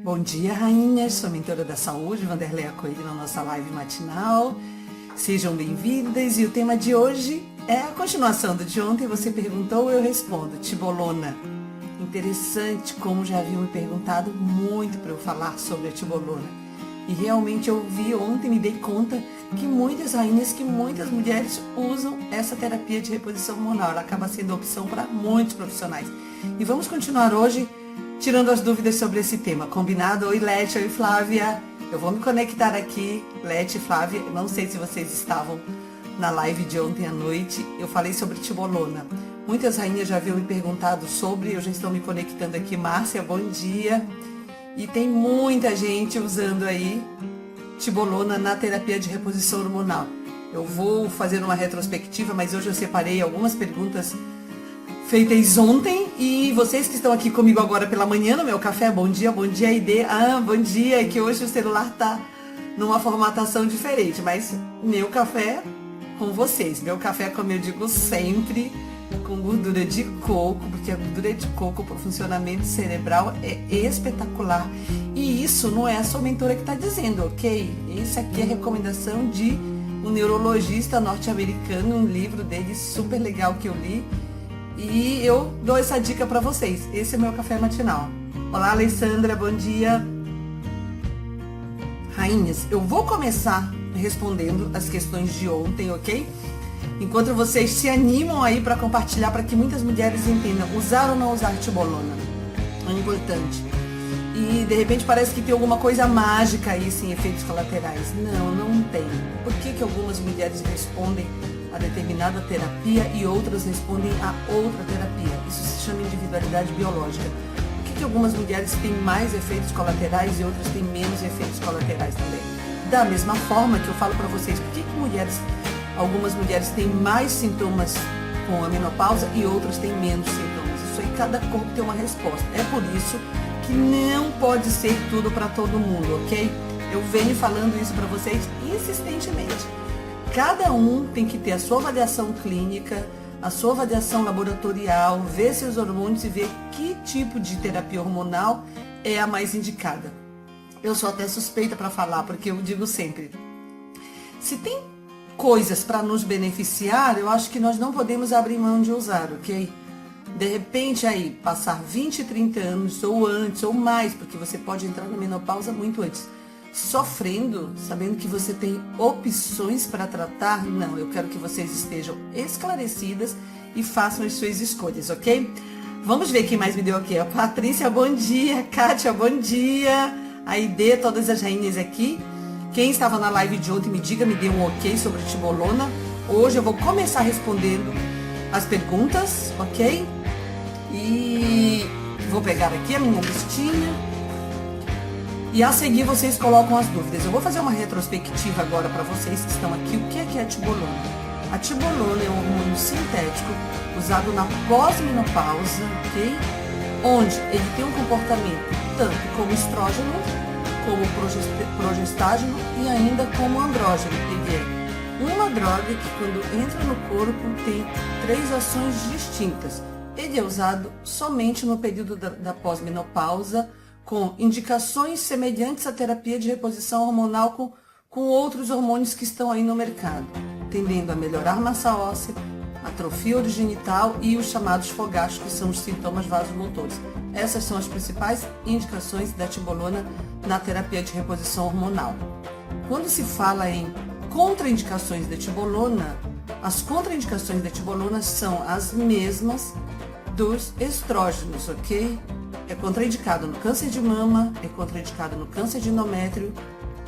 Bom dia, rainhas. Sou mentora da saúde, Vanderleia Coelho, na nossa live matinal. Sejam bem-vindas e o tema de hoje é a continuação do de ontem. Você perguntou, eu respondo. Tibolona. Interessante como já haviam me perguntado muito para eu falar sobre a tibolona. E realmente eu vi ontem, me dei conta que muitas rainhas, que muitas mulheres usam essa terapia de reposição hormonal. Ela acaba sendo opção para muitos profissionais. E vamos continuar hoje tirando as dúvidas sobre esse tema. Combinado? Oi, Leti, oi, Flávia. Eu vou me conectar aqui, Leti e Flávia. Não sei se vocês estavam na live de ontem à noite. Eu falei sobre tibolona. Muitas rainhas já haviam me perguntado sobre, eu já estou me conectando aqui. Márcia, bom dia. E tem muita gente usando aí tibolona na terapia de reposição hormonal. Eu vou fazer uma retrospectiva, mas hoje eu separei algumas perguntas feitas ontem, e vocês que estão aqui comigo agora pela manhã no meu café, bom dia, ID. Bom dia, é que hoje o celular tá numa formatação diferente, mas meu café com vocês, meu café, como eu digo sempre, com gordura de coco, porque a gordura de coco para o funcionamento cerebral é espetacular. E isso não é a sua mentora que está dizendo, ok? Isso aqui é recomendação de um neurologista norte-americano, um livro dele super legal que eu li. E eu dou essa dica para vocês. Esse é o meu café matinal. Olá, Alessandra, bom dia. Rainhas, eu vou começar respondendo as questões de ontem, ok? Enquanto vocês se animam aí para compartilhar, para que muitas mulheres entendam usar ou não usar tibolona. É importante. E de repente parece que tem alguma coisa mágica aí, sem efeitos colaterais. Não tem. Por que algumas mulheres respondem a determinada terapia e outras respondem a outra terapia? Isso se chama individualidade biológica. Por que algumas mulheres têm mais efeitos colaterais e outras têm menos efeitos colaterais também? Da mesma forma que eu falo para vocês, por que algumas mulheres têm mais sintomas com a menopausa e outras têm menos sintomas? Isso aí, cada corpo tem uma resposta. É por isso que não pode ser tudo para todo mundo, ok? Eu venho falando isso para vocês insistentemente. Cada um tem que ter a sua avaliação clínica, a sua avaliação laboratorial, ver seus hormônios e ver que tipo de terapia hormonal é a mais indicada. Eu sou até suspeita para falar, porque eu digo sempre, se tem coisas para nos beneficiar, eu acho que nós não podemos abrir mão de usar, ok? De repente aí, passar 20, 30 anos, ou antes, ou mais, porque você pode entrar na menopausa muito antes, sofrendo, sabendo que você tem opções para tratar. Não, eu quero que vocês estejam esclarecidas e façam as suas escolhas, ok? Vamos ver quem mais me deu aqui. A Patrícia, bom dia. Kátia, bom dia. A ID, todas as rainhas aqui. Quem estava na live de ontem, me diga, me dê um ok sobre tibolona. Hoje eu vou começar respondendo as perguntas, ok? E vou pegar aqui a minha listinha. E a seguir vocês colocam as dúvidas. Eu vou fazer uma retrospectiva agora para vocês que estão aqui. O que é a tibolona? A tibolona é um hormônio sintético usado na pós-menopausa, ok? Onde ele tem um comportamento tanto como estrógeno, como progestágeno e ainda como andrógeno. Ele é uma droga que, quando entra no corpo, tem 3 ações distintas. Ele é usado somente no período da pós-menopausa, com indicações semelhantes à terapia de reposição hormonal com outros hormônios que estão aí no mercado, tendendo a melhorar massa óssea, atrofia orogenital e os chamados fogachos, que são os sintomas vasomotores. Essas são as principais indicações da tibolona na terapia de reposição hormonal. Quando se fala em contraindicações da tibolona, as contraindicações da tibolona são as mesmas dos estrógenos, ok? É contraindicado no câncer de mama, é contraindicado no câncer de endométrio,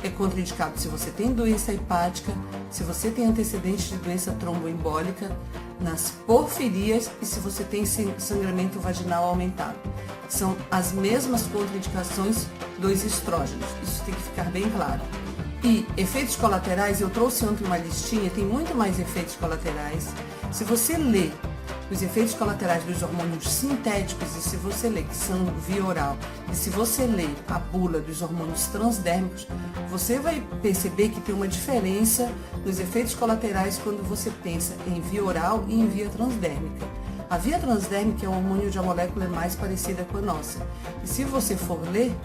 é contraindicado se você tem doença hepática, se você tem antecedentes de doença tromboembólica, nas porfirias e se você tem sangramento vaginal aumentado. São as mesmas contraindicações dos estrógenos, isso tem que ficar bem claro. E efeitos colaterais, eu trouxe ontem uma listinha, tem muito mais efeitos colaterais. Se você ler os efeitos colaterais dos hormônios sintéticos, e se você ler que são via oral, e se você ler a bula dos hormônios transdérmicos, você vai perceber que tem uma diferença nos efeitos colaterais quando você pensa em via oral e em via transdérmica. A via transdérmica é um hormônio de uma molécula mais parecida com a nossa. E se você for ler,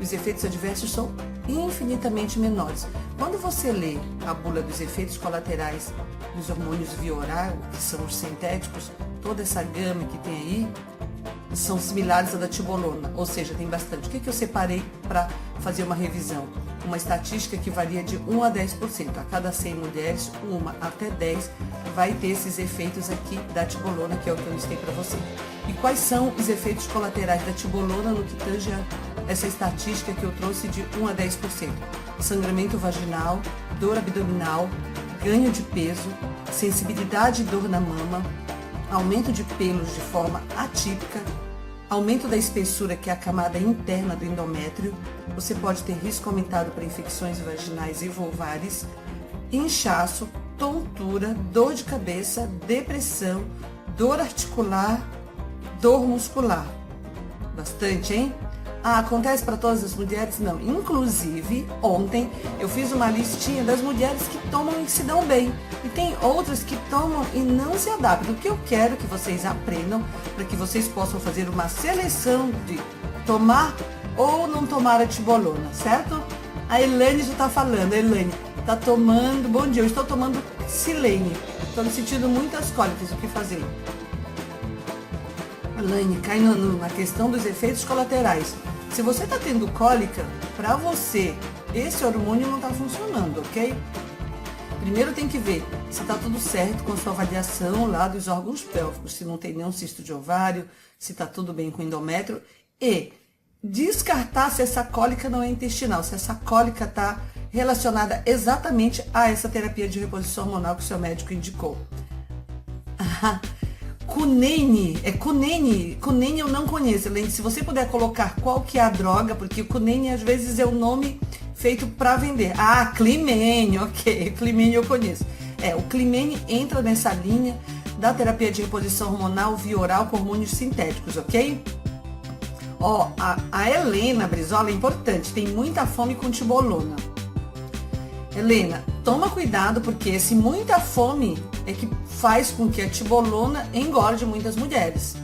os efeitos adversos são infinitamente menores. Quando você lê a bula dos efeitos colaterais dos hormônios via oral, que são os sintéticos, toda essa gama que tem aí, são similares à da tibolona, ou seja, tem bastante. O que eu separei para fazer uma revisão? Uma estatística que varia de 1 a 10%. A cada 100 mulheres, 1 até 10 vai ter esses efeitos aqui da tibolona, que é o que eu listei para você. E quais são os efeitos colaterais da tibolona no que tange essa estatística que eu trouxe de 1 a 10%? Sangramento vaginal, dor abdominal, ganho de peso, sensibilidade e dor na mama, aumento de pelos de forma atípica, aumento da espessura, que é a camada interna do endométrio. Você pode ter risco aumentado para infecções vaginais e vulvares, inchaço, tontura, dor de cabeça, depressão, dor articular, dor muscular. Bastante, hein? Ah, acontece para todas as mulheres? Não. Inclusive, ontem eu fiz uma listinha das mulheres que tomam e se dão bem. E tem outras que tomam e não se adaptam. O que eu quero que vocês aprendam, para que vocês possam fazer uma seleção de tomar ou não tomar a tibolona, certo? A Elaine já está falando. A Elaine está tomando... Bom dia, eu estou tomando Silene. Estou sentindo muitas cólicas. O que fazer? Elaine, cai na questão dos efeitos colaterais. Se você está tendo cólica, para você, esse hormônio não está funcionando, ok? Primeiro tem que ver se está tudo certo com a sua avaliação lá dos órgãos pélvicos, se não tem nenhum cisto de ovário, se está tudo bem com o endométrio, e descartar se essa cólica não é intestinal, se essa cólica está relacionada exatamente a essa terapia de reposição hormonal que o seu médico indicou. Cunene eu não conheço, Elaine. Se você puder colocar qual que é a droga, porque o Cunene às vezes é o nome feito para vender. Ah, Climene, ok, Climene eu conheço. O Climene entra nessa linha da terapia de reposição hormonal via oral com hormônios sintéticos, ok? Ó, a Helena Brizola é importante, tem muita fome com tibolona. Helena, toma cuidado, porque esse muita fome é que faz com que a tibolona engorde muitas mulheres.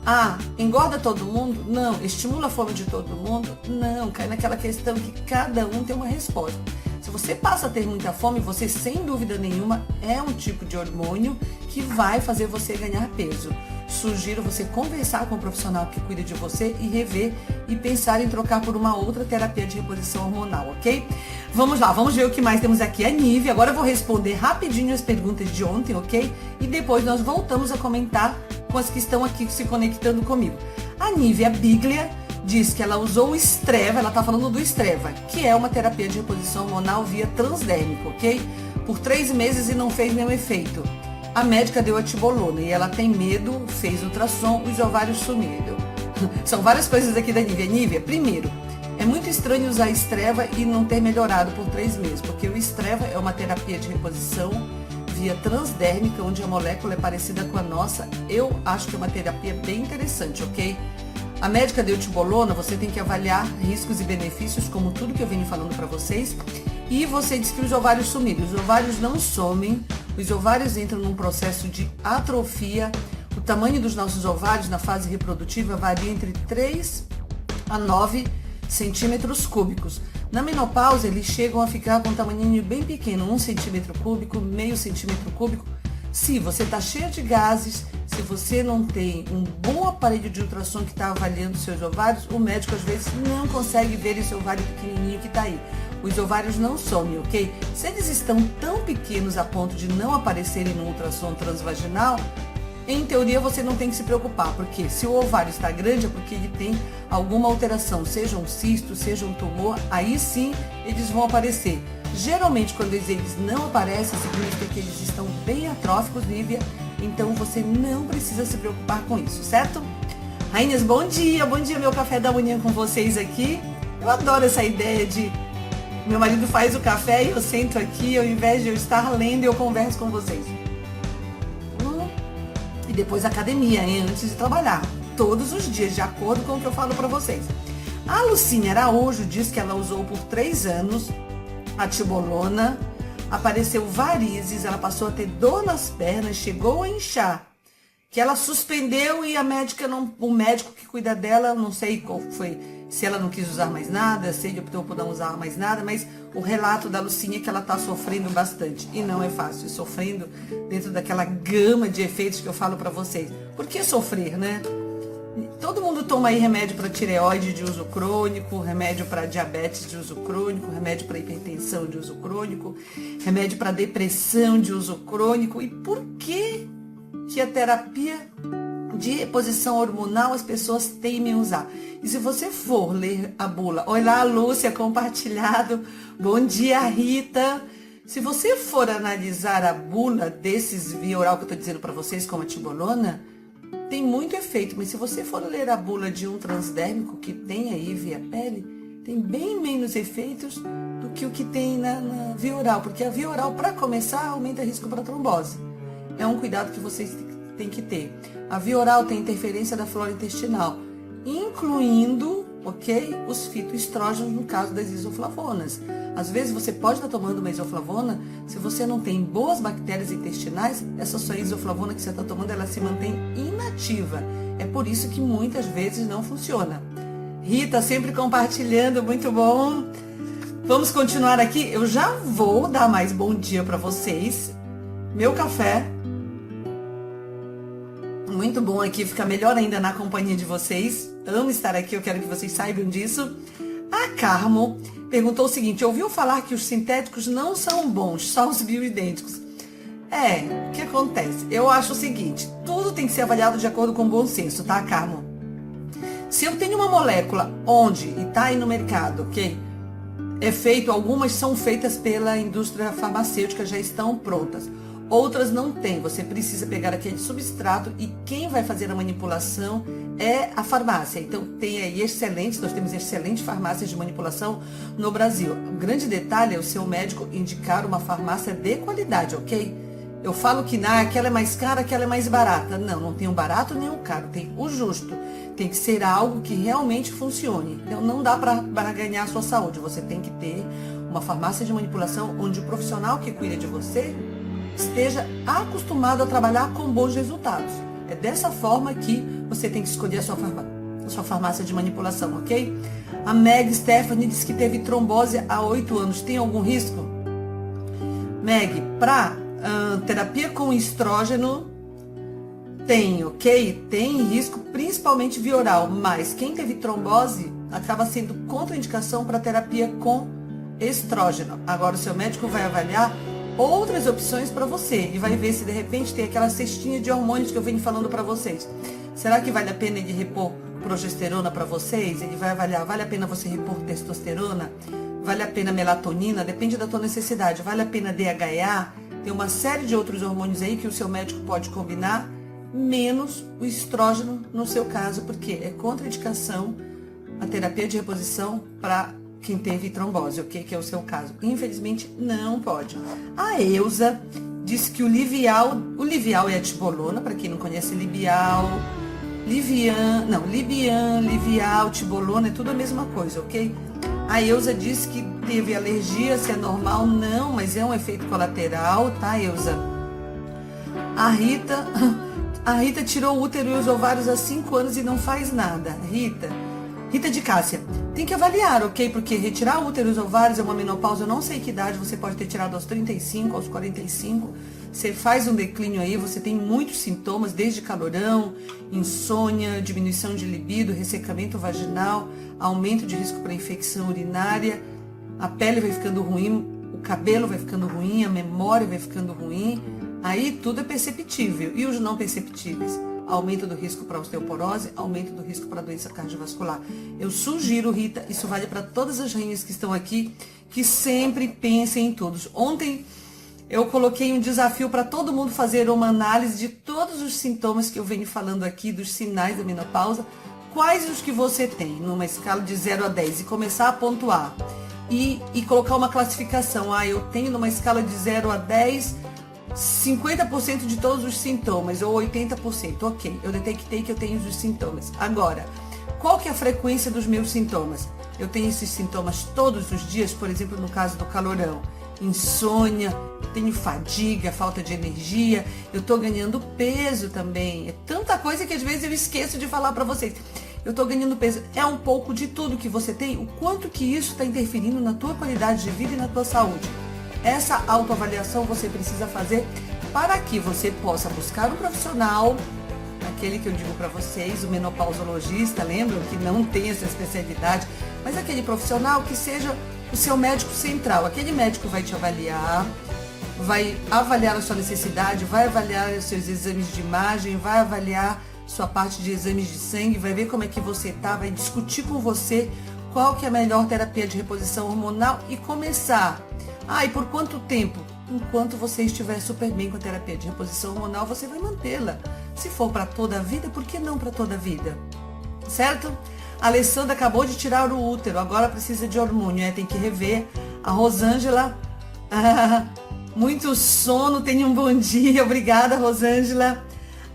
Ah, engorda todo mundo? Não. Estimula a fome de todo mundo? Não. Cai naquela questão que cada um tem uma resposta. Se você passa a ter muita fome, você sem dúvida nenhuma é um tipo de hormônio que vai fazer você ganhar peso. Sugiro você conversar com o profissional que cuida de você e rever e pensar em trocar por uma outra terapia de reposição hormonal, ok? Vamos lá, vamos ver o que mais temos aqui. A Nive, agora eu vou responder rapidinho as perguntas de ontem, ok? E depois nós voltamos a comentar com as que estão aqui se conectando comigo. A Nive, a Biglia, diz que ela usou o Streva, ela tá falando do Streva, que é uma terapia de reposição hormonal via transdérmico, ok? Por 3 meses e não fez nenhum efeito. A médica deu a tibolona e ela tem medo, fez ultrassom, os ovários sumiram. São várias coisas aqui da Nívia. Nívia, primeiro, é muito estranho usar Streva e não ter melhorado por 3 meses, porque o Streva é uma terapia de reposição via transdérmica, onde a molécula é parecida com a nossa. Eu acho que é uma terapia bem interessante, ok? A médica deu tibolona, você tem que avaliar riscos e benefícios, como tudo que eu venho falando para vocês. E você diz que os ovários sumiram. Os ovários não somem, os ovários entram num processo de atrofia. O tamanho dos nossos ovários na fase reprodutiva varia entre 3 a 9 centímetros cúbicos. Na menopausa, eles chegam a ficar com um tamanho bem pequeno, 1 centímetro cúbico, meio centímetro cúbico. Se você está cheio de gases, se você não tem um bom aparelho de ultrassom que está avaliando seus ovários, o médico às vezes não consegue ver esse ovário pequenininho que está aí. Os ovários não somem, ok? Se eles estão tão pequenos a ponto de não aparecerem no ultrassom transvaginal, em teoria você não tem que se preocupar, porque se o ovário está grande é porque ele tem alguma alteração, seja um cisto, seja um tumor, aí sim eles vão aparecer. Geralmente quando eles não aparecem, significa que eles estão bem atróficos, Lívia, então você não precisa se preocupar com isso, certo? Rainhas, bom dia meu café da manhã com vocês aqui. Eu adoro essa ideia de meu marido faz o café e eu sento aqui, ao invés de eu estar lendo, eu converso com vocês. E depois academia, hein? Antes de trabalhar. Todos os dias, de acordo com o que eu falo para vocês. A Lucine Araújo diz que ela usou por 3 anos a tibolona, apareceu varizes, ela passou a ter dor nas pernas, chegou a inchar. Que ela suspendeu e a médica não, o médico que cuida dela, não sei qual foi, se ela não quis usar mais nada, se ele optou por não usar mais nada, mas o relato da Lucinha é que ela está sofrendo bastante. E não é fácil, sofrendo dentro daquela gama de efeitos que eu falo para vocês. Por que sofrer, né? Todo mundo toma aí remédio para tireoide de uso crônico, remédio para diabetes de uso crônico, remédio para hipertensão de uso crônico, remédio para depressão de uso crônico. E por que a terapia de reposição hormonal as pessoas temem usar? E se você for ler a bula, olha lá a Lúcia compartilhado, bom dia Rita. Se você for analisar a bula desses via oral que eu estou dizendo para vocês, como a tibolona, tem muito efeito, mas se você for ler a bula de um transdérmico que tem aí via pele, tem bem menos efeitos do que o que tem na via oral, porque a via oral, para começar, aumenta o risco para trombose. É um cuidado que vocês têm que ter. A via oral tem interferência da flora intestinal, incluindo, os fitoestrógenos no caso das isoflavonas. Às vezes você pode estar tomando uma isoflavona, se você não tem boas bactérias intestinais, essa sua isoflavona que você está tomando, ela se mantém inativa. É por isso que muitas vezes não funciona. Rita sempre compartilhando, muito bom. Vamos continuar aqui. Eu já vou dar mais bom dia para vocês. Meu café. Muito bom aqui, fica melhor ainda na companhia de vocês. Amo estar aqui, eu quero que vocês saibam disso. A Carmo perguntou o seguinte: ouviu falar que os sintéticos não são bons, só os bioidênticos? O que acontece? Eu acho o seguinte, tudo tem que ser avaliado de acordo com o bom senso, tá, Carmo? Se eu tenho uma molécula onde, e tá aí no mercado, é feito, algumas são feitas pela indústria farmacêutica, já estão prontas. Outras não tem, você precisa pegar aquele substrato e quem vai fazer a manipulação é a farmácia. Então tem aí nós temos excelentes farmácias de manipulação no Brasil. O grande detalhe é o seu médico indicar uma farmácia de qualidade, ok? Eu falo que aquela é mais cara, aquela é mais barata. Não tem um barato nem um caro, tem o justo. Tem que ser algo que realmente funcione. Então não dá para ganhar a sua saúde. Você tem que ter uma farmácia de manipulação onde o profissional que cuida de você esteja acostumado a trabalhar com bons resultados. É dessa forma que você tem que escolher a sua farmácia de manipulação, ok? A Meg Stephanie disse que teve trombose há 8 anos. Tem algum risco? Meg, para terapia com estrógeno, tem, ok? Tem risco, principalmente via oral, mas quem teve trombose acaba sendo contraindicação para terapia com estrógeno. Agora o seu médico vai avaliar outras opções para você e vai ver se de repente tem aquela cestinha de hormônios que eu venho falando para vocês. Será que vale a pena ele repor progesterona para vocês? Ele vai avaliar, vale a pena você repor testosterona? Vale a pena melatonina? Depende da tua necessidade. Vale a pena DHEA? Tem uma série de outros hormônios aí que o seu médico pode combinar, menos o estrógeno no seu caso, porque é contraindicação a terapia de reposição para quem teve trombose, ok? Que é o seu caso. Infelizmente, não pode. A Eusa disse que o Livial é a tibolona, para quem não conhece Libian, Livial, tibolona, é tudo a mesma coisa, ok? A Eusa disse que teve alergia, se é normal, não, mas é um efeito colateral, tá, Eusa? A Rita tirou o útero e os ovários há 5 anos e não faz nada. Rita de Cássia, tem que avaliar, ok? Porque retirar o útero e os ovários é uma menopausa, eu não sei que idade, você pode ter tirado aos 35, aos 45, você faz um declínio aí, você tem muitos sintomas, desde calorão, insônia, diminuição de libido, ressecamento vaginal, aumento de risco para infecção urinária, a pele vai ficando ruim, o cabelo vai ficando ruim, a memória vai ficando ruim, aí tudo é perceptível. E os não perceptíveis? Aumento do risco para osteoporose, aumento do risco para doença cardiovascular. Eu sugiro, Rita, isso vale para todas as rainhas que estão aqui, que sempre pensem em todos. Ontem eu coloquei um desafio para todo mundo fazer uma análise de todos os sintomas que eu venho falando aqui, dos sinais da menopausa, quais os que você tem, numa escala de 0 a 10, e começar a pontuar. E colocar uma classificação. Eu tenho numa escala de 0 a 10, 50% de todos os sintomas, ou 80%, ok, eu detectei que eu tenho os sintomas. Agora, qual que é a frequência dos meus sintomas? Eu tenho esses sintomas todos os dias, por exemplo, no caso do calorão, insônia, tenho fadiga, falta de energia, eu estou ganhando peso também, é tanta coisa que às vezes eu esqueço de falar para vocês. eu tô ganhando peso. É um pouco de tudo que você tem, o quanto que isso está interferindo na tua qualidade de vida e na tua saúde. Essa autoavaliação você precisa fazer para que você possa buscar um profissional, aquele que eu digo para vocês, o menopausologista, lembram que não tem essa especialidade, mas aquele profissional que seja o seu médico central. Aquele médico vai te avaliar, vai avaliar a sua necessidade, vai avaliar os seus exames de imagem, vai avaliar sua parte de exames de sangue, vai ver como é que você tá, vai discutir com você qual que é a melhor terapia de reposição hormonal e começar. E por quanto tempo? Enquanto você estiver super bem com a terapia de reposição hormonal, você vai mantê-la. Se for para toda a vida, por que não para toda a vida? Certo? A Alessandra acabou de tirar o útero, agora precisa de hormônio, tem que rever. A Rosângela, muito sono, tenha um bom dia, obrigada Rosângela.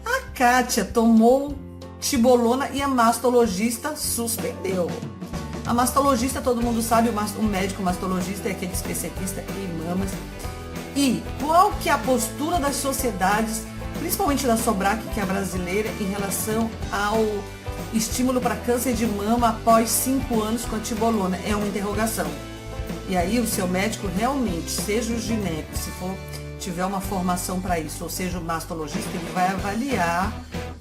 A Kátia tomou tibolona e a mastologista suspendeu. A mastologista, todo mundo sabe, o médico mastologista é aquele especialista em mamas. E qual que é a postura das sociedades, principalmente da Sobrac, que é a brasileira, em relação ao estímulo para câncer de mama após 5 anos com a tibolona? É uma interrogação. E aí o seu médico realmente, seja o gineco, se for tiver uma formação para isso, ou seja o mastologista, ele vai avaliar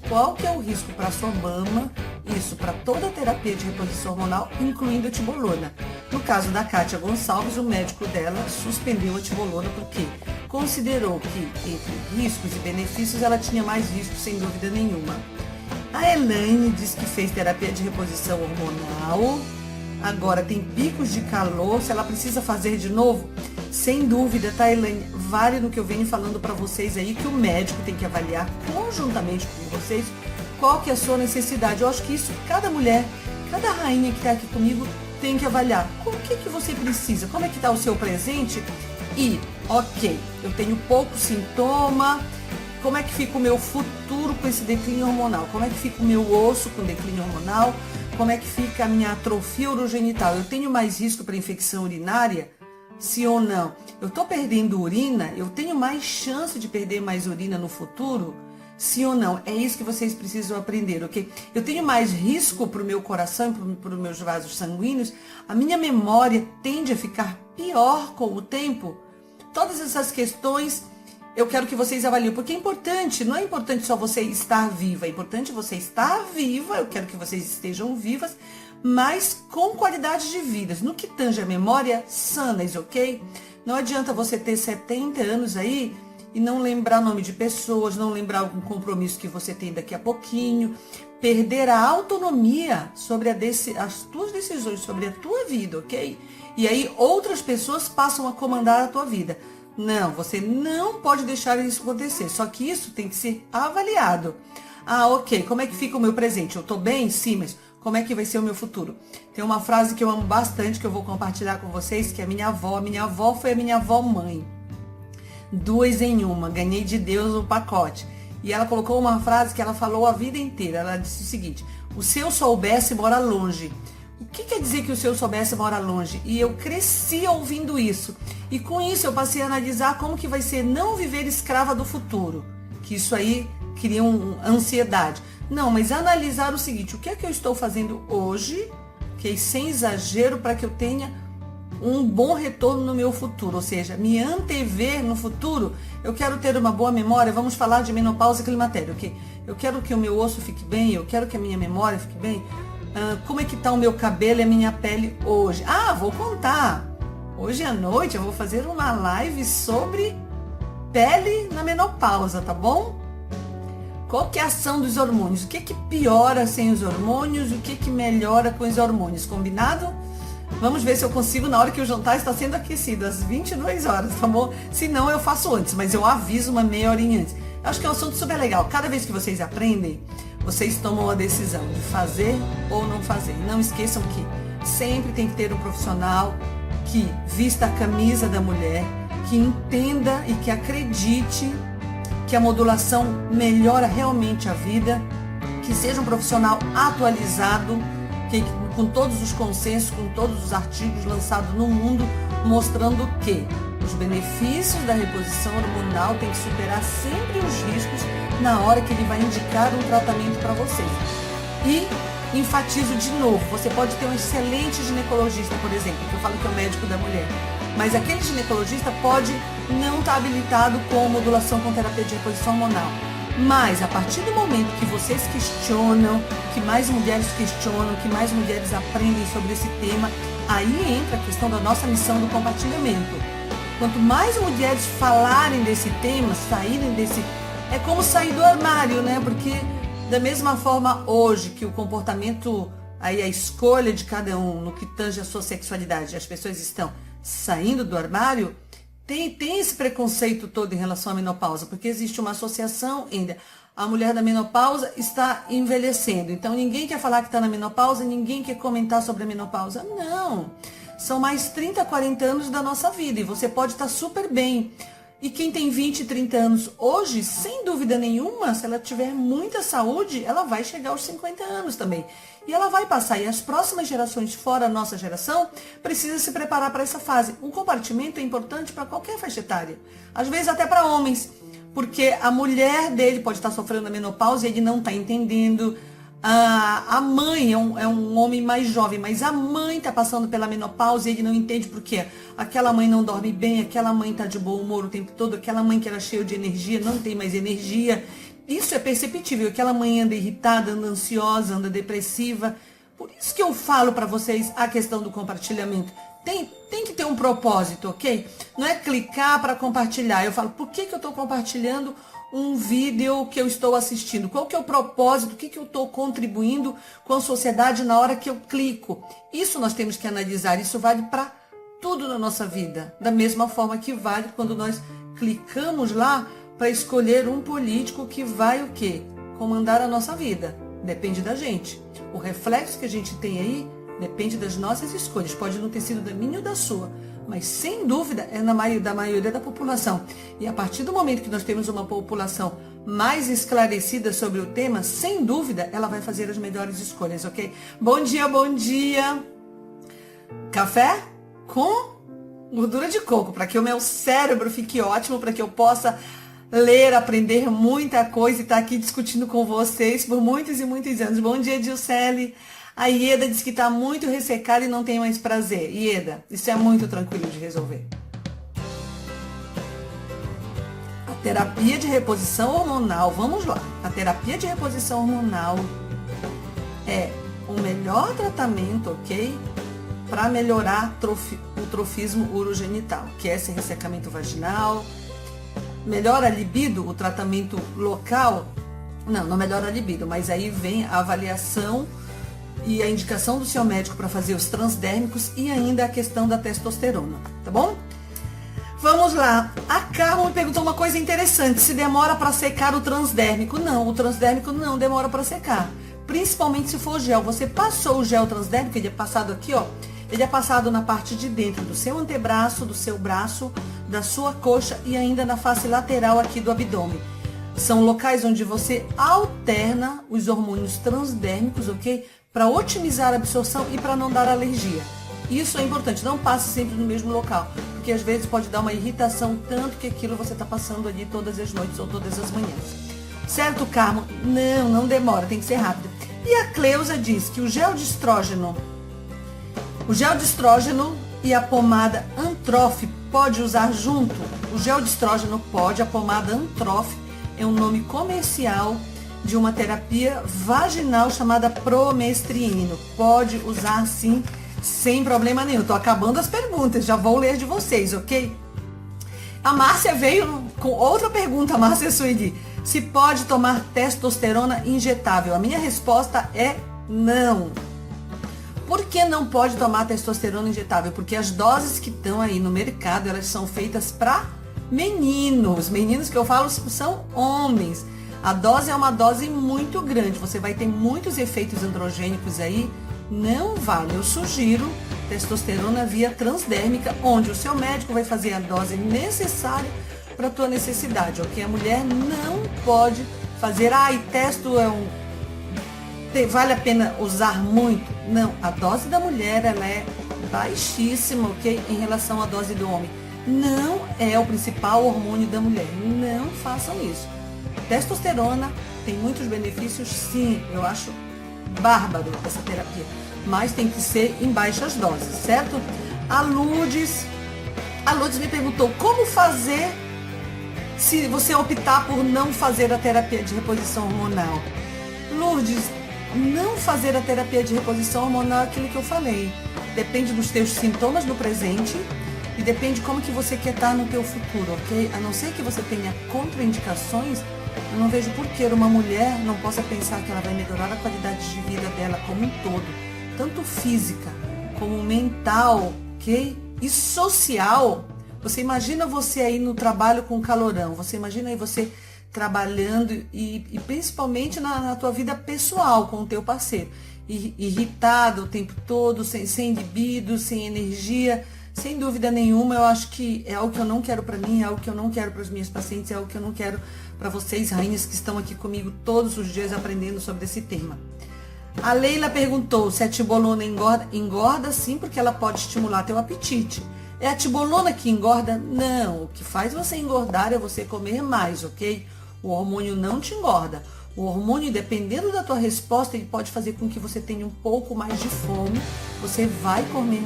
qual que é o risco para a sua mama, isso para toda a terapia de reposição hormonal, incluindo a tibolona. No caso da Kátia Gonçalves, o médico dela suspendeu a tibolona porque considerou que entre riscos e benefícios ela tinha mais riscos, sem dúvida nenhuma. A Elaine diz que fez terapia de reposição hormonal, agora tem picos de calor, se ela precisa fazer de novo, sem dúvida, tá, Elaine? Vale no que eu venho falando para vocês aí, que o médico tem que avaliar conjuntamente com vocês qual que é a sua necessidade. Eu acho que isso, cada mulher, cada rainha que está aqui comigo tem que avaliar. O que você precisa? Como é que está o seu presente? E, ok, eu tenho pouco sintoma, como é que fica o meu futuro com esse declínio hormonal? Como é que fica o meu osso com declínio hormonal? Como é que fica a minha atrofia urogenital? Eu tenho mais risco para infecção urinária? Sim ou não? Eu estou perdendo urina? Eu tenho mais chance de perder mais urina no futuro? Sim ou não? É isso que vocês precisam aprender, ok? Eu tenho mais risco para o meu coração e para os meus vasos sanguíneos? A minha memória tende a ficar pior com o tempo? Todas essas questões eu quero que vocês avaliem, porque é importante, não é importante só você estar viva, é importante você estar viva, eu quero que vocês estejam vivas, mas com qualidade de vida. No que tange a memória, sanas, ok? Não adianta você ter 70 anos aí e não lembrar nome de pessoas, não lembrar algum compromisso que você tem daqui a pouquinho, perder a autonomia sobre as tuas decisões, sobre a tua vida, ok? E aí outras pessoas passam a comandar a tua vida. Não, você não pode deixar isso acontecer, só que isso tem que ser avaliado. Ok, como é que fica o meu presente? Eu tô bem? Sim, mas como é que vai ser o meu futuro? Tem uma frase que eu amo bastante, que eu vou compartilhar com vocês, que é a minha avó foi a minha avó mãe. 2 em 1, ganhei de Deus o pacote. E ela colocou uma frase que ela falou a vida inteira, ela disse o seguinte: o se eu soubesse mora longe. O que quer dizer que o se eu soubesse mora longe? E eu cresci ouvindo isso. E com isso eu passei a analisar como que vai ser não viver escrava do futuro. Que isso aí cria ansiedade. Não, mas analisar o seguinte: o que é que eu estou fazendo hoje, que sem exagero, para que eu tenha um bom retorno no meu futuro, ou seja, me antever no futuro. Eu quero ter uma boa memória, vamos falar de menopausa e climatério, ok? Eu quero que o meu osso fique bem, eu quero que a minha memória fique bem. Como é que está o meu cabelo e a minha pele hoje? Vou contar. Hoje à noite eu vou fazer uma live sobre pele na menopausa, tá bom? Qual que é a ação dos hormônios? O que que piora sem os hormônios? O que que melhora com os hormônios? Combinado? Vamos ver se eu consigo na hora que o jantar está sendo aquecido, às 22 horas, tá bom? Se não, eu faço antes, mas eu aviso uma meia horinha antes. Eu acho que é um assunto super legal. Cada vez que vocês aprendem, vocês tomam a decisão de fazer ou não fazer. Não esqueçam que sempre tem que ter um profissional que vista a camisa da mulher, que entenda e que acredite que a modulação melhora realmente a vida, que seja um profissional atualizado, com todos os consensos, com todos os artigos lançados no mundo, mostrando que os benefícios da reposição hormonal têm que superar sempre os riscos na hora que ele vai indicar um tratamento para vocês. E enfatizo de novo, você pode ter um excelente ginecologista, por exemplo, que eu falo que é o médico da mulher, mas aquele ginecologista pode não estar habilitado com modulação com terapia de reposição hormonal. Mas a partir do momento que vocês questionam, que mais mulheres questionam, que mais mulheres aprendem sobre esse tema, aí entra a questão da nossa missão do compartilhamento. Quanto mais mulheres falarem desse tema, saírem desse... É como sair do armário, né? Porque da mesma forma hoje que o comportamento, aí a escolha de cada um no que tange a sua sexualidade, as pessoas estão saindo do armário, tem esse preconceito todo em relação à menopausa, porque existe uma associação ainda. A mulher da menopausa está envelhecendo, então ninguém quer falar que está na menopausa, ninguém quer comentar sobre a menopausa. Não, são mais 30, 40 anos da nossa vida e você pode estar super bem. E quem tem 20, 30 anos hoje, sem dúvida nenhuma, se ela tiver muita saúde, ela vai chegar aos 50 anos também. E ela vai passar. E as próximas gerações, fora a nossa geração, precisam se preparar para essa fase. O compartimento é importante para qualquer faixa etária. Às vezes até para homens. Porque a mulher dele pode estar sofrendo a menopausa e ele não está entendendo. A mãe é um homem mais jovem, mas a mãe está passando pela menopausa e ele não entende por quê. Aquela mãe não dorme bem, aquela mãe está de bom humor o tempo todo, aquela mãe que era cheia de energia não tem mais energia. Isso é perceptível. Aquela mãe anda irritada, anda ansiosa, anda depressiva. Por isso que eu falo para vocês a questão do compartilhamento. Tem que ter um propósito, ok? Não é clicar para compartilhar. Eu falo, por que eu estou compartilhando um vídeo que eu estou assistindo? Qual que é o propósito? O que eu estou contribuindo com a sociedade na hora que eu clico? Isso nós temos que analisar. Isso vale para tudo na nossa vida. Da mesma forma que vale quando nós clicamos lá para escolher um político que vai o quê? Comandar a nossa vida. Depende da gente. O reflexo que a gente tem aí depende das nossas escolhas. Pode não ter sido da minha ou da sua, mas sem dúvida é da maioria da população. E a partir do momento que nós temos uma população mais esclarecida sobre o tema, sem dúvida ela vai fazer as melhores escolhas, ok? Bom dia, bom dia! Café com gordura de coco, para que o meu cérebro fique ótimo, para que eu possa ler, aprender muita coisa e estar aqui discutindo com vocês por muitos e muitos anos. Bom dia, Dilcele. A Ieda disse que está muito ressecada e não tem mais prazer. Ieda, isso é muito tranquilo de resolver. A terapia de reposição hormonal, vamos lá. A terapia de reposição hormonal é o melhor tratamento, ok? Para melhorar o trofismo urogenital, que é esse ressecamento vaginal. Melhora a libido, o tratamento local? Não melhora a libido, mas aí vem a avaliação e a indicação do seu médico para fazer os transdérmicos e ainda a questão da testosterona, tá bom? Vamos lá. A Carmen me perguntou uma coisa interessante, se demora para secar o transdérmico. Não, o transdérmico não demora para secar, principalmente se for gel. Você passou o gel transdérmico, ele é passado aqui, ó, ele é passado na parte de dentro do seu antebraço, do seu braço, da sua coxa e ainda na face lateral aqui do abdômen. São locais onde você alterna os hormônios transdérmicos, ok? Para otimizar a absorção e para não dar alergia. Isso é importante, não passe sempre no mesmo local, porque às vezes pode dar uma irritação, tanto que aquilo você está passando ali todas as noites ou todas as manhãs. Certo, Carmo? Não demora, tem que ser rápido. E a Cleusa diz que o gel de estrógeno e a pomada Antrof pode usar junto? O gel de estrógeno pode, a pomada Antrof é um nome comercial de uma terapia vaginal chamada promestrino. Pode usar sim, sem problema nenhum. Estou acabando as perguntas, já vou ler de vocês, ok? A Márcia veio com outra pergunta, Márcia Sueli. Se pode tomar testosterona injetável? A minha resposta é não. Por que não pode tomar testosterona injetável? Porque as doses que estão aí no mercado, elas são feitas para meninos. Meninos que eu falo são homens. A dose é uma dose muito grande, você vai ter muitos efeitos androgênicos aí, não vale. Eu sugiro testosterona via transdérmica, onde o seu médico vai fazer a dose necessária para a tua necessidade, ok? A mulher não pode fazer, testo vale a pena usar muito? Não, a dose da mulher ela é baixíssima, ok? Em relação à dose do homem. Não é o principal hormônio da mulher, não façam isso. Testosterona tem muitos benefícios, sim, eu acho bárbaro essa terapia, mas tem que ser em baixas doses, certo? A Lourdes me perguntou como fazer se você optar por não fazer a terapia de reposição hormonal. Lourdes, não fazer a terapia de reposição hormonal é aquilo que eu falei. Depende dos teus sintomas no presente e depende como que você quer estar no teu futuro, ok? A não ser que você tenha contraindicações, eu não vejo por que uma mulher não possa pensar que ela vai melhorar a qualidade de vida dela como um todo, tanto física como mental, ok? E social. Você imagina você aí no trabalho com calorão, você imagina aí você trabalhando e principalmente na tua vida pessoal com o teu parceiro, irritado o tempo todo, sem libido, sem energia, sem dúvida nenhuma. Eu acho que é algo que eu não quero para mim, é algo que eu não quero para os meus pacientes, é algo que eu não quero para vocês, rainhas que estão aqui comigo todos os dias aprendendo sobre esse tema. A Leila perguntou se a tibolona engorda. Engorda sim, porque ela pode estimular teu apetite. É a tibolona que engorda? Não, o que faz você engordar é você comer mais, ok? O hormônio não te engorda. O hormônio, dependendo da tua resposta, ele pode fazer com que você tenha um pouco mais de fome. Você vai comer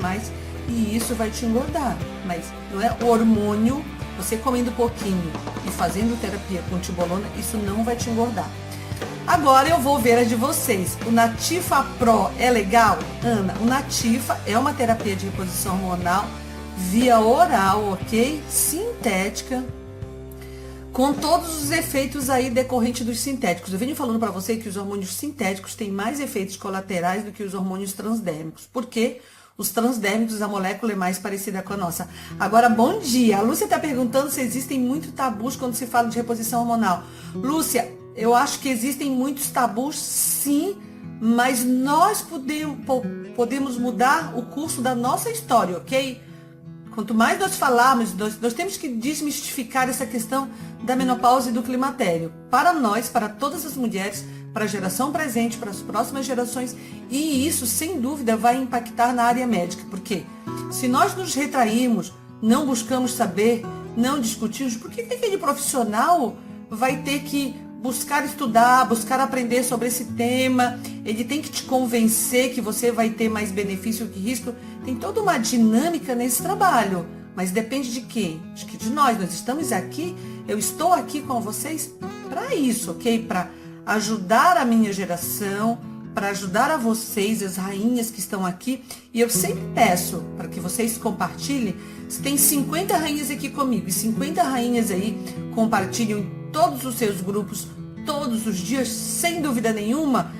mais e isso vai te engordar. Mas não é o hormônio, você comendo pouquinho e fazendo terapia com tibolona, isso não vai te engordar. Agora eu vou ver a de vocês. O Natifa Pro é legal? Ana, o Natifa é uma terapia de reposição hormonal via oral, ok? Sintética, com todos os efeitos aí decorrentes dos sintéticos. Eu venho falando para você que os hormônios sintéticos têm mais efeitos colaterais do que os hormônios transdérmicos. Por quê? Os transdérmicos, a molécula é mais parecida com a nossa. Agora, bom dia. A Lúcia está perguntando se existem muitos tabus quando se fala de reposição hormonal. Lúcia, eu acho que existem muitos tabus, sim, mas nós podemos mudar o curso da nossa história, ok? Quanto mais nós falarmos, nós temos que desmistificar essa questão da menopausa e do climatério. Para nós, para todas as mulheres, para a geração presente, para as próximas gerações, e isso, sem dúvida, vai impactar na área médica, porque se nós nos retrairmos, não buscamos saber, não discutirmos, por que aquele profissional vai ter que buscar estudar, buscar aprender sobre esse tema, ele tem que te convencer que você vai ter mais benefício que risco? Tem toda uma dinâmica nesse trabalho, mas depende de quem? Acho que de nós estamos aqui, eu estou aqui com vocês para isso, ok? Para ajudar a minha geração, para ajudar a vocês, as rainhas que estão aqui, e eu sempre peço para que vocês compartilhem. Se tem 50 rainhas aqui comigo e 50 rainhas aí compartilham em todos os seus grupos, todos os dias, sem dúvida nenhuma,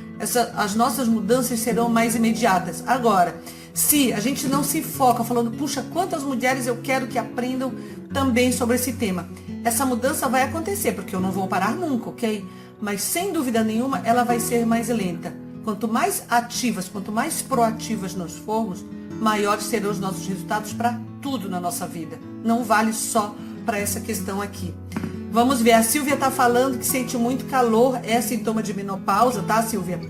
as nossas mudanças serão mais imediatas. Agora, se a gente não se foca falando, puxa, quantas mulheres eu quero que aprendam também sobre esse tema, essa mudança vai acontecer, porque eu não vou parar nunca, ok? Mas sem dúvida nenhuma, ela vai ser mais lenta. Quanto mais ativas, quanto mais proativas nós formos, maiores serão os nossos resultados para tudo na nossa vida. Não vale só para essa questão aqui. Vamos ver, a Silvia está falando que sente muito calor, é sintoma de menopausa, tá, Silvia?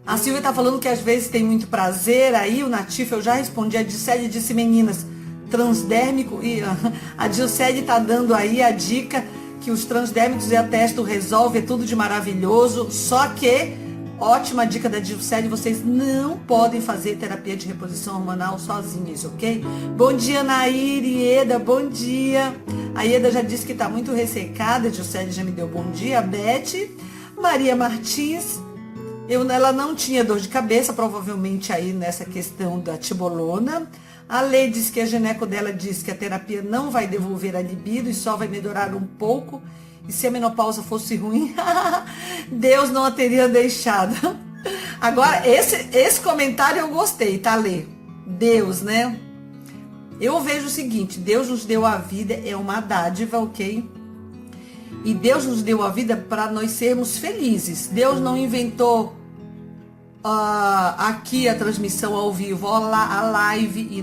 A Silvia está falando que às vezes tem muito prazer, aí o Natifa, eu já respondi, a Dilcede disse, meninas, transdérmico, e a Dilcede está dando aí a dica que os transdérmicos e a testo resolve, é tudo de maravilhoso, só que, ótima dica da Dilcede, vocês não podem fazer terapia de reposição hormonal sozinhas, ok? Bom dia, Nair e Ieda, bom dia. A Ieda já disse que está muito ressecada, a Dilcede já me deu bom dia. A Beth, Maria Martins, ela não tinha dor de cabeça, provavelmente aí nessa questão da tibolona. A Lê disse que a gineco dela diz que a terapia não vai devolver a libido e só vai melhorar um pouco. E se a menopausa fosse ruim, Deus não a teria deixado. Agora, esse comentário eu gostei, tá, Lê? Deus, né? Eu vejo o seguinte, Deus nos deu a vida, é uma dádiva, ok? E Deus nos deu a vida para nós sermos felizes. Deus não inventou aqui a transmissão ao vivo, a live, e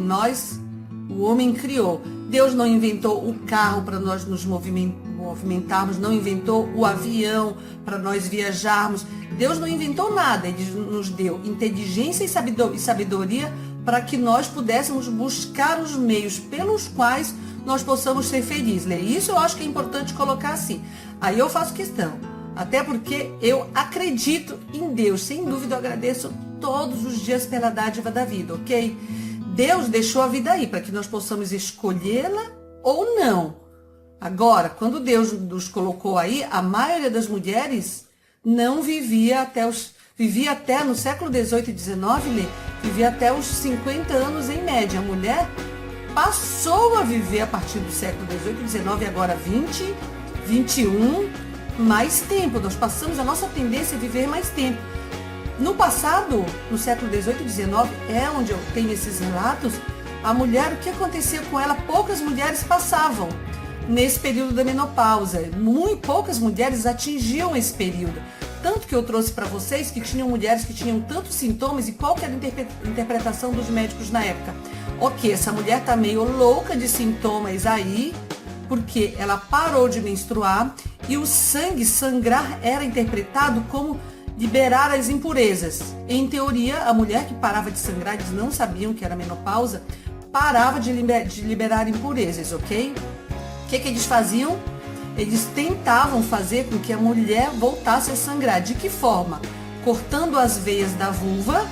o homem criou. Deus não inventou o carro para nós nos movimentarmos, não inventou o avião para nós viajarmos. Deus não inventou nada, Ele nos deu inteligência e sabedoria para que nós pudéssemos buscar os meios pelos quais nós possamos ser felizes. Isso eu acho que é importante colocar assim. Aí eu faço questão. Até porque eu acredito em Deus. Sem dúvida, eu agradeço todos os dias pela dádiva da vida, ok? Deus deixou a vida aí para que nós possamos escolhê-la ou não. Agora, quando Deus nos colocou aí, a maioria das mulheres não vivia até no século 18 e 19, vivia até os 50 anos em média. A mulher passou a viver a partir do século 18 e 19 e agora 20, 21, mais tempo. Nós passamos, a nossa tendência é viver mais tempo. No passado, no século 18 e 19, é onde eu tenho esses relatos, a mulher, o que acontecia com ela? Poucas mulheres passavam nesse período da menopausa. Muito poucas mulheres atingiam esse período. Tanto que eu trouxe para vocês que tinham mulheres que tinham tantos sintomas e qual que era a interpretação dos médicos na época. Ok, essa mulher tá meio louca de sintomas aí, porque ela parou de menstruar e o sangrar era interpretado como liberar as impurezas. Em teoria, a mulher que parava de sangrar, eles não sabiam que era menopausa, parava de liberar impurezas, ok? O que eles faziam? Eles tentavam fazer com que a mulher voltasse a sangrar. De que forma? Cortando as veias da vulva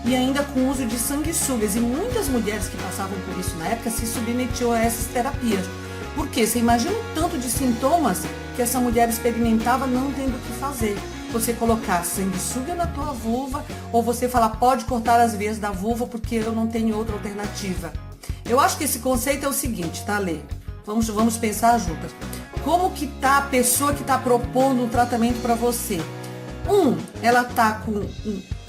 e ainda com o uso de sanguessugas. E muitas mulheres que passavam por isso na época se submetiam a essas terapias. Porque você imagina o tanto de sintomas que essa mulher experimentava não tendo o que fazer. Você colocar sanguessuga na tua vulva ou você falar, pode cortar as veias da vulva porque eu não tenho outra alternativa. Eu acho que esse conceito é o seguinte, tá, Lê? Vamos pensar juntas. Como que tá a pessoa que está propondo um tratamento para você?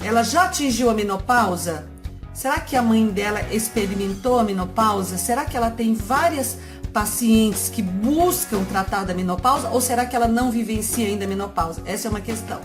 Ela já atingiu a menopausa? Será que a mãe dela experimentou a menopausa? Será que ela tem várias pacientes que buscam tratar da menopausa? Ou será que ela não vivencia ainda a menopausa? Essa é uma questão.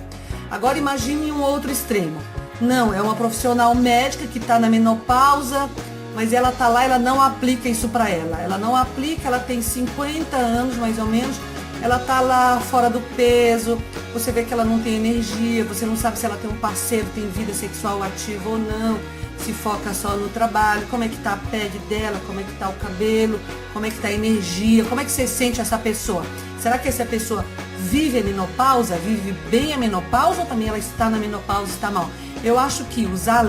Agora imagine um outro extremo. Não, é uma profissional médica que está na menopausa, mas ela tá lá, ela não aplica isso para ela. Ela não aplica, ela tem 50 anos mais ou menos, ela tá lá fora do peso, você vê que ela não tem energia, você não sabe se ela tem um parceiro, tem vida sexual ativa ou não, se foca só no trabalho, como é que tá a pele dela, como é que tá o cabelo, como é que tá a energia, como é que você sente essa pessoa? Será que essa pessoa vive a menopausa, vive bem a menopausa ou também ela está na menopausa e está mal? Eu acho que usar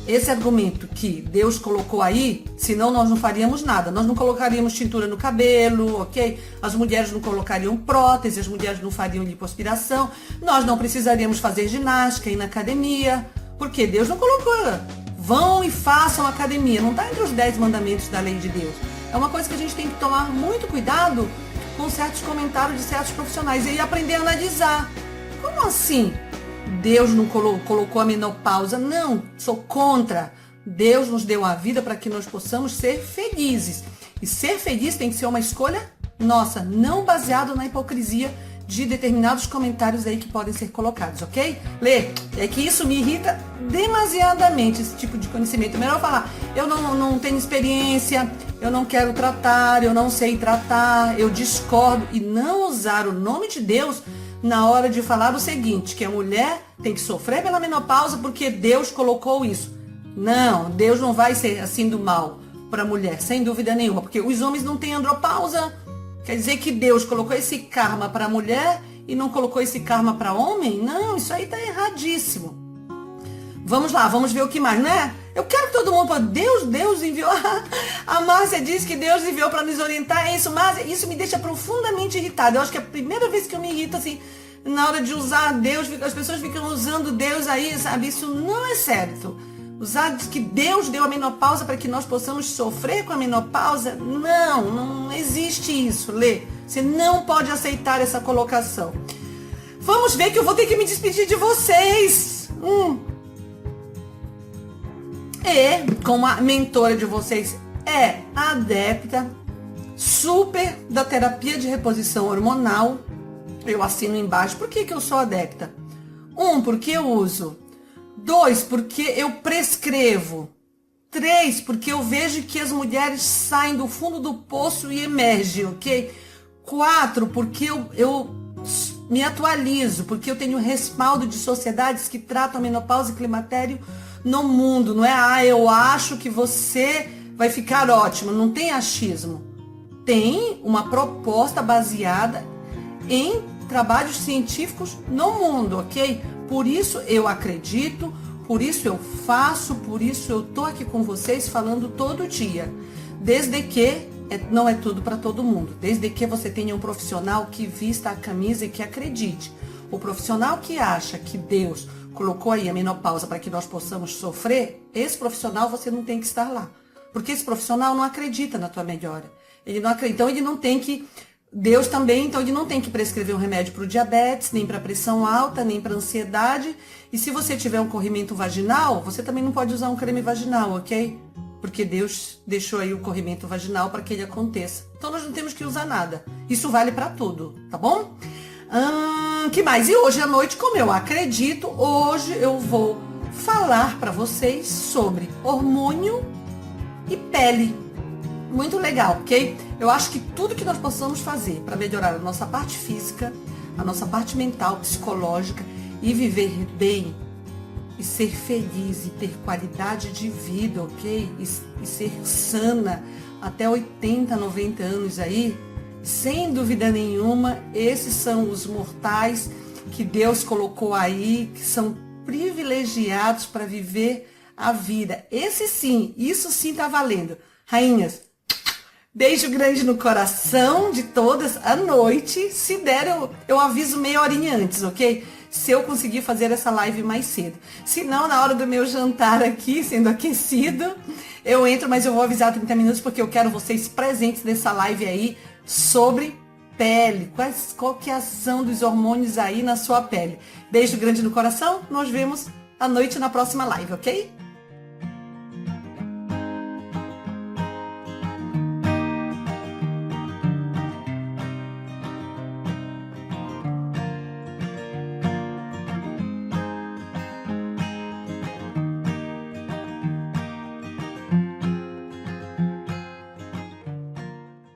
esse argumento que Deus colocou aí, senão nós não faríamos nada. Nós não colocaríamos tintura no cabelo, ok? As mulheres não colocariam prótese, as mulheres não fariam lipoaspiração, nós não precisaríamos fazer ginástica, ir na academia, porque Deus não colocou. Vão e façam academia, não está entre os 10 mandamentos da lei de Deus. É uma coisa que a gente tem que tomar muito cuidado com certos comentários de certos profissionais e aprender a analisar. Como assim? Deus não colocou a menopausa? Não, sou contra. Deus nos deu a vida para que nós possamos ser felizes. E ser feliz tem que ser uma escolha nossa, não baseado na hipocrisia de determinados comentários aí que podem ser colocados, ok? Lê, é que isso me irrita demasiadamente, esse tipo de conhecimento. É melhor falar, eu não tenho experiência, eu não quero tratar, eu não sei tratar, eu discordo. E não usar o nome de Deus na hora de falar o seguinte, que a mulher tem que sofrer pela menopausa porque Deus colocou isso. Não, Deus não vai ser assim do mal para a mulher, sem dúvida nenhuma, porque os homens não têm andropausa. Quer dizer que Deus colocou esse karma para a mulher e não colocou esse karma para homem? Não, isso aí tá erradíssimo. Vamos lá, vamos ver o que mais, né? Eu quero que todo mundo fale, Deus enviou. A Márcia disse que Deus enviou para nos orientar. É isso, Márcia, isso me deixa profundamente irritada. Eu acho que é a primeira vez que eu me irrito assim, na hora de usar Deus, as pessoas ficam usando Deus aí, sabe? Isso não é certo. Usar que Deus deu a menopausa para que nós possamos sofrer com a menopausa? Não existe isso, Lê. Você não pode aceitar essa colocação. Vamos ver que eu vou ter que me despedir de vocês. Como a mentora de vocês é adepta super da terapia de reposição hormonal, eu assino embaixo. Por que eu sou adepta? 1, porque eu uso. 2, porque eu prescrevo. 3, porque eu vejo que as mulheres saem do fundo do poço e emergem, ok? 4, porque eu me atualizo, porque eu tenho respaldo de sociedades que tratam a menopausa e climatério no mundo. Não é, eu acho que você vai ficar ótimo. Não tem achismo. Tem uma proposta baseada em trabalhos científicos no mundo, ok? Por isso eu acredito, por isso eu faço, por isso eu tô aqui com vocês falando todo dia. Desde que não é tudo para todo mundo, desde que você tenha um profissional que vista a camisa e que acredite. O profissional que acha que Deus colocou aí a menopausa para que nós possamos sofrer, esse profissional você não tem que estar lá. Porque esse profissional não acredita na tua melhora. Então ele não tem que... Deus também, então ele não tem que prescrever um remédio para o diabetes, nem para pressão alta, nem para ansiedade. E se você tiver um corrimento vaginal, você também não pode usar um creme vaginal, ok? Porque Deus deixou aí o corrimento vaginal para que ele aconteça. Então nós não temos que usar nada. Isso vale para tudo, tá bom? Que mais? E hoje à noite, como eu acredito, hoje eu vou falar para vocês sobre hormônio e pele. Muito legal, ok? Eu acho que tudo que nós possamos fazer para melhorar a nossa parte física, a nossa parte mental, psicológica e viver bem e ser feliz e ter qualidade de vida, ok? E ser sana até 80, 90 anos aí, sem dúvida nenhuma, esses são os mortais que Deus colocou aí, que são privilegiados para viver a vida. Esse sim, isso sim tá valendo. Rainhas, beijo grande no coração de todas. À noite, se der, eu aviso meia horinha antes, ok? Se eu conseguir fazer essa live mais cedo. Se não, na hora do meu jantar aqui, sendo aquecido, eu entro, mas eu vou avisar 30 minutos, porque eu quero vocês presentes nessa live aí sobre pele. Qual que é a ação dos hormônios aí na sua pele? Beijo grande no coração. Nós vemos à noite na próxima live, ok?